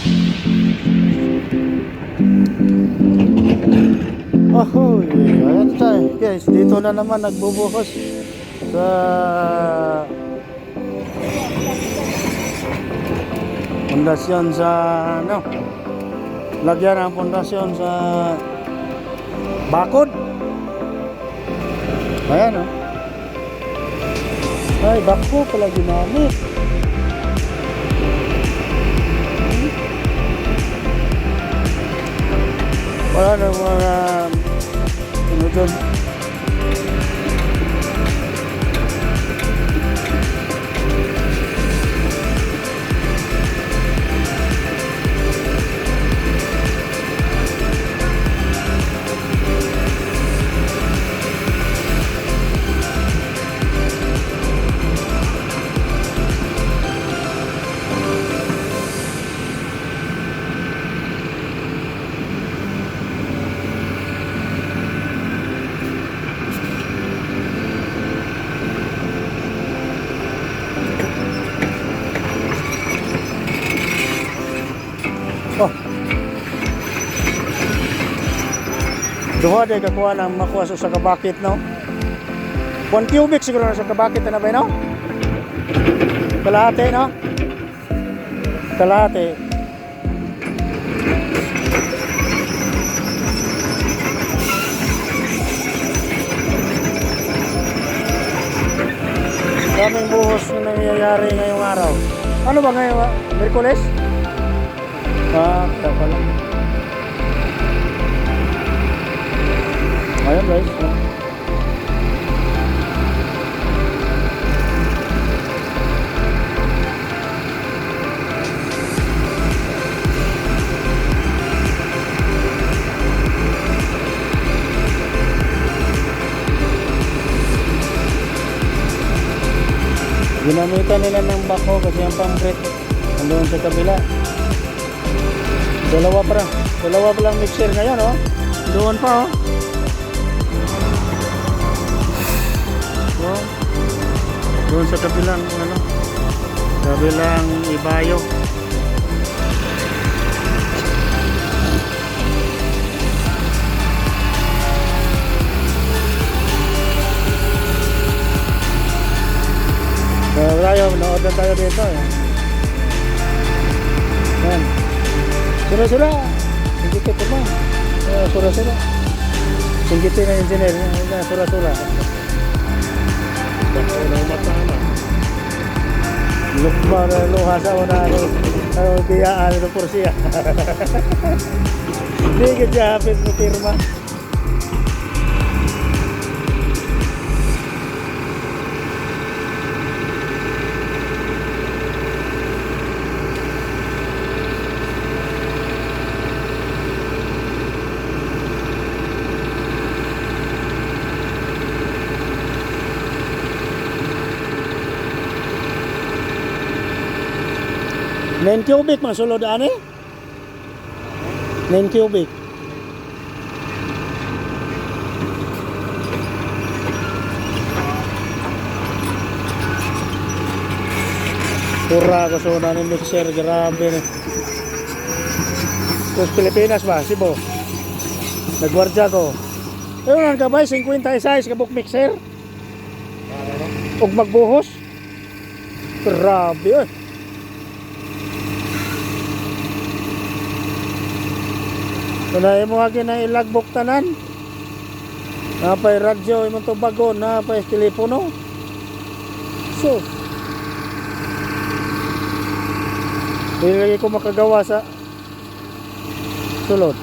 Oh, ayan tayo guys, dito na naman nagbubuhos sa pundasyon sa ano, lagyan ng pundasyon sa bakod. Ayan oh. Ay, bako pala ginamit. Wala na mga ano dun. Oh. Duha day kakuha ng makuha sa kabakit no. 1 cubic siguro na sa kabakit na ba no? Kalahati no? Kalahati. Daming buhos na nangyayari ngayong araw. Ano ba ngayon? Miyerkules? Kaya pala. Ayan guys. Ginamitan nila ng bako kasi ang pang-break andun sa kabila. Dalawa pa lang mixer ngayon oh. Doon pa oh. Oh. Doon sa kabilang ano, kabilang ibayo. Tayo, na-order tayo dito eh. Yan. Sura-sura. Singgitin ko man. Sura-sura. Singgitin na engineer. Sura-sura. Bako na umatana. Lukma na luhasa o na biyaan na por siya. Hindi ka dyan hapit mo firma. Nine cubic masulod ani? 9 cubic. Pura kasuna ni mixer, grabe. Terus Pilipinas ba? Cebu. Nagwardya ko. Ayun ka ba? 56 kabuk mixer. Ug magbuhos. Grabe. Kunay mo hagi na ilagbok tanan. Napay radyo imong tubago, napay telepono. So, hindi ko makagawa sa sulod.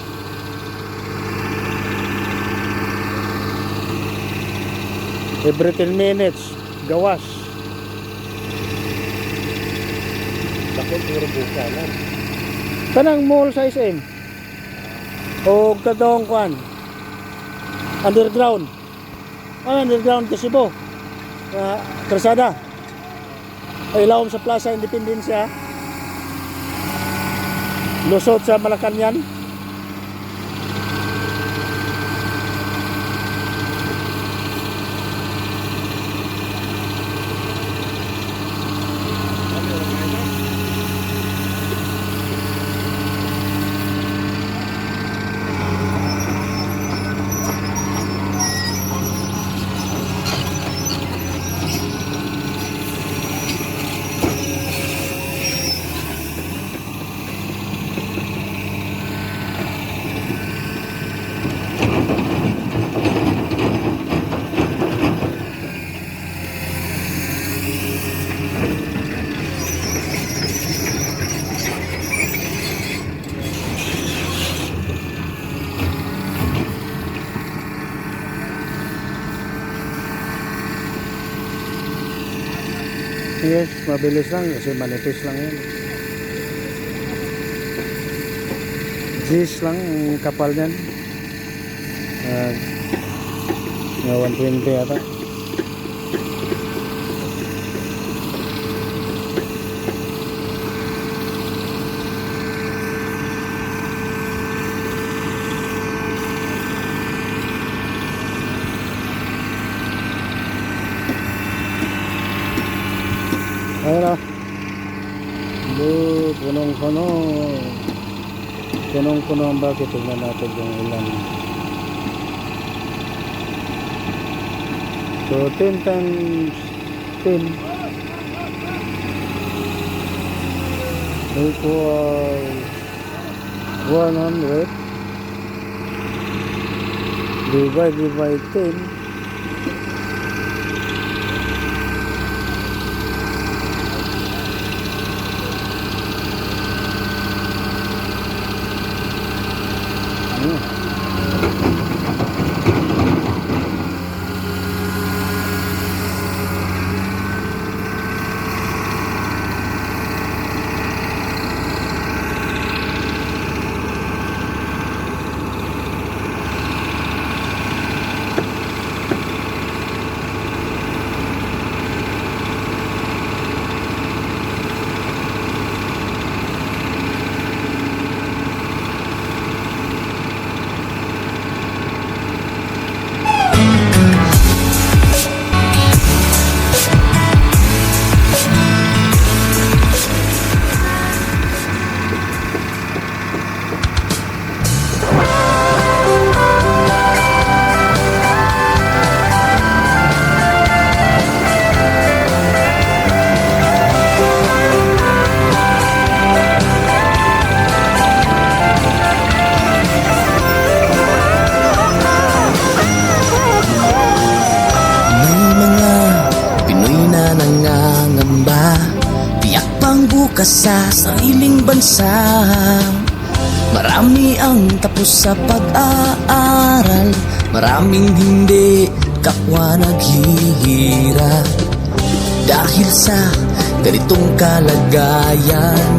Every 10 minutes, gawas. Bakit siguro bukanan? Kanang mall sa SM. O kadong kwan underground underground kasi Cebu Krasada ay ilawom sa Plaza Independencia lusot sa Malacanang. Yes, mabilis lang kasi manipis lang yun. Gis lang ang kapal niyan. 120 yata. Ayun na. Punong-puno. Punong-puno ang bucket. Tignan natin kung ilan. So 10 times 10 equal 100 divided by 10. Sa sariling bansa, marami ang tapos sa pag-aaral, maraming hindi kapwa naghihirap. Dahil sa ganitong kalagayan,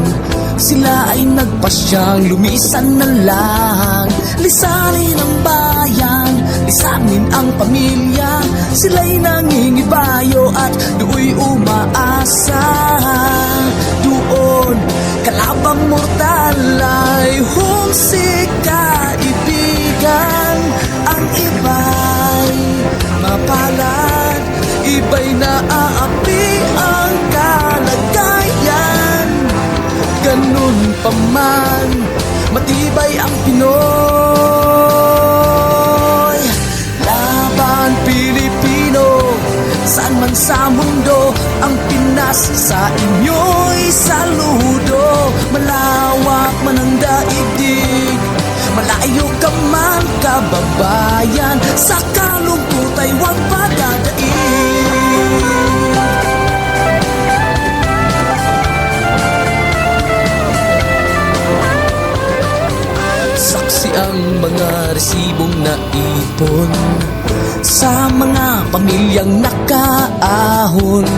sila ay nagpasyang lumisan na lang. Lisanin ang bayan, lisanin ang pamilya, sila'y nangingibayo at do'y umaasa. Doon, kalabang mortal ay humsik kaibigan. Ang iba'y mapalad, iba'y naaapi ang kalagayan. Ganun pa man, matibay ang Pinoy. Laban Pilipino, saan man sa mundo, ang Pinas sa inyo'y saludo. Malawak man ang daigdig, malayo ka man kababayan, sa kalungkot ay huwag padadaig. Saksi ang mga resibong naipon sa mga pamilyang nakaahon.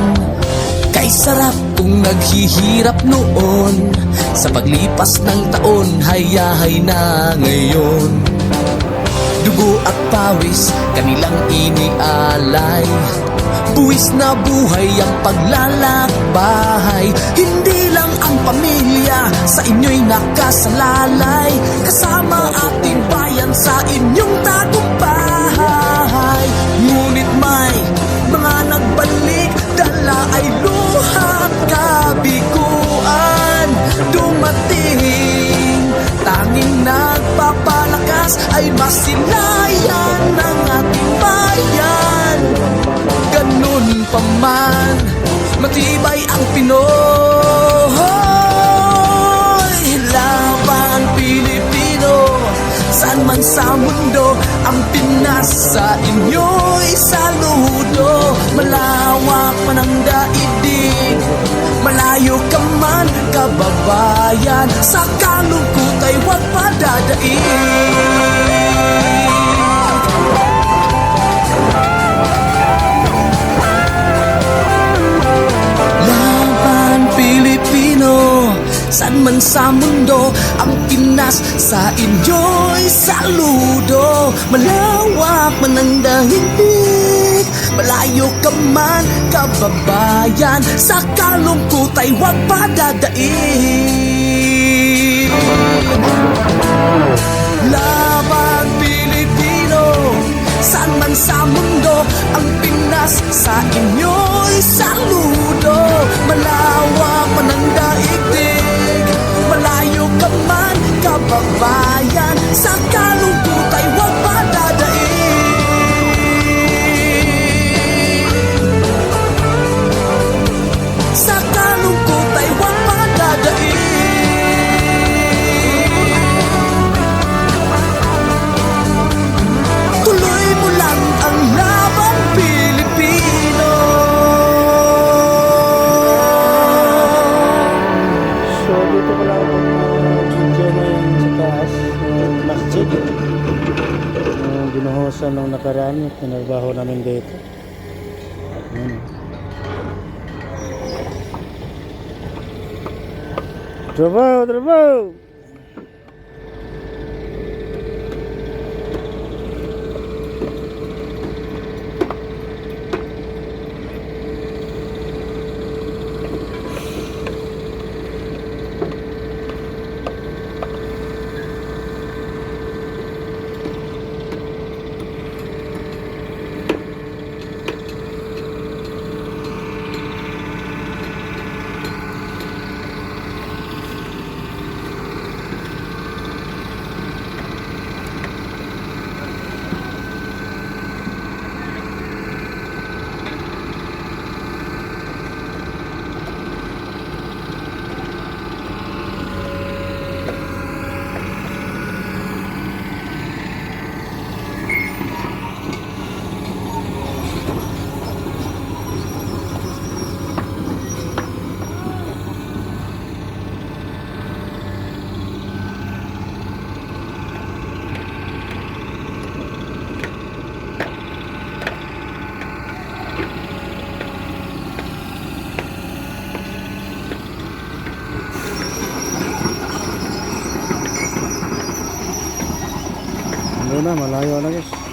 Kay sarap kung naghihirap noon, sa paglipas ng taon, hayahay na ngayon. Dugo at pawis, kanilang inialay, buwis na buhay ang paglalakbay. Hindi lang ang pamilya sa inyo'y nakasalalay, kasama ating bayan sa inyong tagumpay. Ngunit may mga nagbalik, dala ay luhat kabiguan. Dumating, tanging nagpapalakas ay masilayan ng ating bayan. Ganun pa man, matibay ang Pinoy. Laban Pilipino, saan man sa mundo, ang Pinas sa inyo'y saludo. Malawak man ang daigdig, malayo ka man kababayan, sa kalungkot ay huwag padadaig. San man sa mundo ang Pinas, sa inyo'y saludo. Malawak man ang daigdig, malayo ka man kababayan, sa kalungkot ay huwag padadaig. Laban Pilipino, saan man sa mundo ang Pinas, sa inyo'y saludo. Malawak man ang daigdig, malayo ka man kababayan, sa kalungkot ay huwag padadaig. Sa kalungkot ay huwag padadaig. Tuloy mo lang ang laban, Pilipino. So dito pala ako video ngayon sa taas ng masjid. Yung binuhusan ng nakaraan, pinagbaho namin dito. Trabaho, trabaho! Hindi na, malayo na guys.